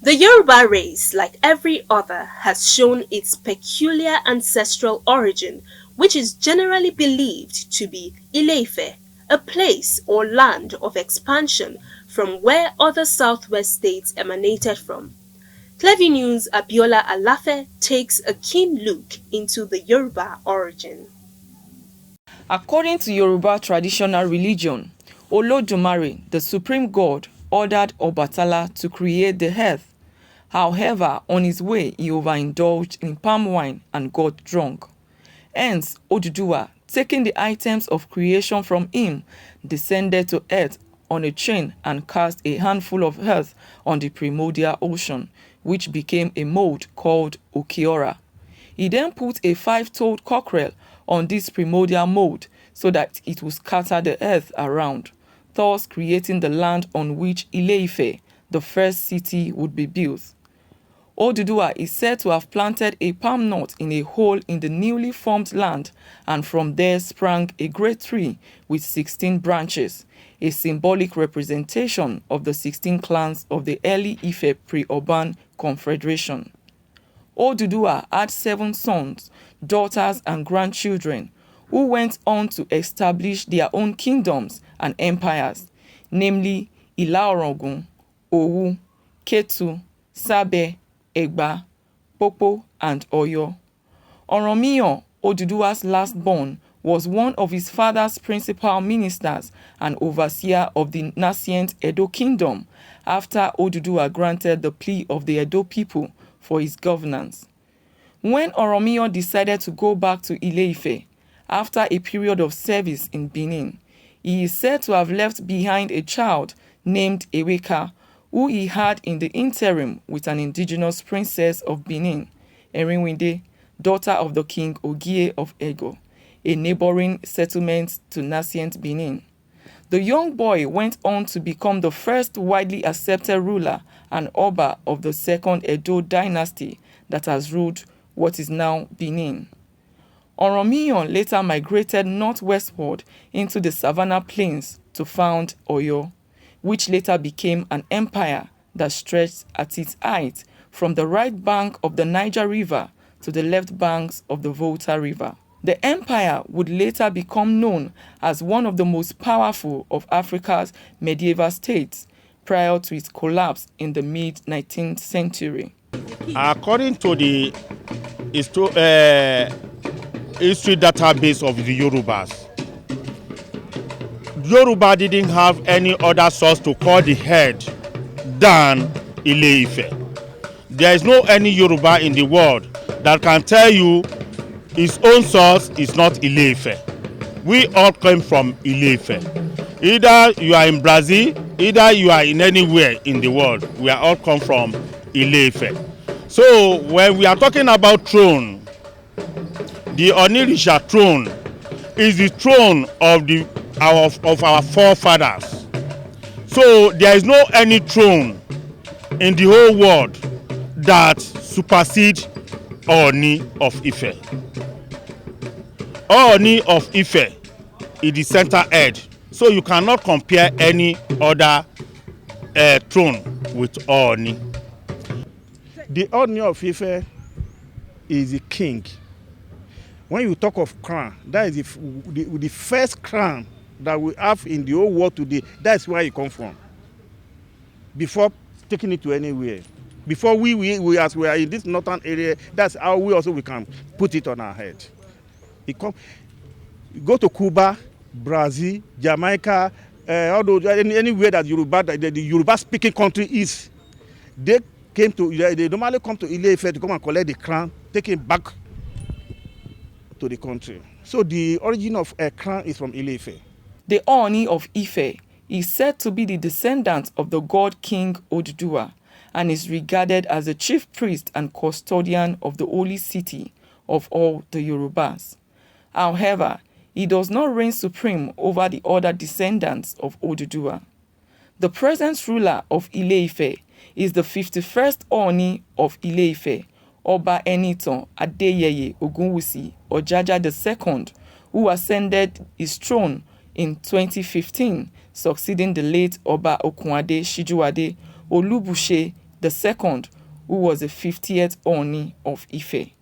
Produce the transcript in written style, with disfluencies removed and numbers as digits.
The Yoruba race, like every other, has shown its peculiar ancestral origin, which is generally believed to be Ile-Ife, a place or land of expansion from where other southwest states emanated from. News Abiola Alafe takes a keen look into the Yoruba origin. According to Yoruba traditional religion, Olodumare, the supreme god, ordered Obatala to create the earth. However, on his way, he overindulged in palm wine and got drunk. Hence, Oduduwa, taking the items of creation from him, descended to earth on a chain and cast a handful of earth on the primordial ocean, which became a mold called Okiora. He then put a 5-toed cockerel on this primordial mold so that it would scatter the earth around, thus creating the land on which Ile-Ife, the first city, would be built. Oduduwa is said to have planted a palm nut in a hole in the newly formed land, and from there sprang a great tree with 16 branches, a symbolic representation of the 16 clans of the early Ife pre-urban confederation. Oduduwa had 7 sons, daughters, and grandchildren, who went on to establish their own kingdoms and empires, namely Ila-Orangun, Owu, Ketu, Sabe, Egba, Popo, and Oyo. Oromiyan, Oduduwa's last born, was one of his father's principal ministers and overseer of the nascent Edo kingdom after Oduduwa granted the plea of the Edo people for his governance. When Oromiyan decided to go back to Ile-Ife after a period of service in Benin, he is said to have left behind a child named Eweka, who he had in the interim with an indigenous princess of Benin, Erinwinde, daughter of the king Ogie of Ego, a neighboring settlement to nascent Benin. The young boy went on to become the first widely accepted ruler and Oba of the second Edo dynasty that has ruled what is now Benin. Oromiyan later migrated northwestward into the Savannah Plains to found Oyo, which later became an empire that stretched at its height from the right bank of the Niger River to the left banks of the Volta River. The empire would later become known as one of the most powerful of Africa's medieval states prior to its collapse in the mid-19th century. According to the history database of the Yorubas, Yoruba didn't have any other source to call the head than Ile-Ife. There is no any Yoruba in the world that can tell you his own source is not Ile-Ife. We all came from Ile-Ife. Either you are in Brazil, either you are in anywhere in the world, we are all come from Ile-Ife. So when we are talking about throne, the Onirisha throne is the throne of our forefathers. So there is no any throne in the whole world that supersedes OONI of Ife. OONI of Ife is the center head, so you cannot compare any other throne with OONI. The OONI of Ife is the king. When you talk of crown, that is the first crown that we have in the whole world today. That's where it comes from. Before taking it to anywhere, before we as we are in this northern area, that's how we can put it on our head. You go to Cuba, Brazil, Jamaica, all those anywhere that the Yoruba speaking country is, they normally come to Ile-Ife to come and collect the crown, take it back to the country. So the origin of a crown is from Ile-Ife. The OONI of Ife is said to be the descendant of the god King Oduduwa and is regarded as the chief priest and custodian of the holy city of all the Yorubas. However, he does not reign supreme over the other descendants of Oduduwa. The present ruler of Ile-Ife is the 51st OONI of Ile-Ife, Oba Enitan Adeyeye Ogunwusi Ojaja II, who ascended his throne in 2015, succeeding the late Oba Okunade Shijuade Olubushe the second, who was the 50th OONI of IFE.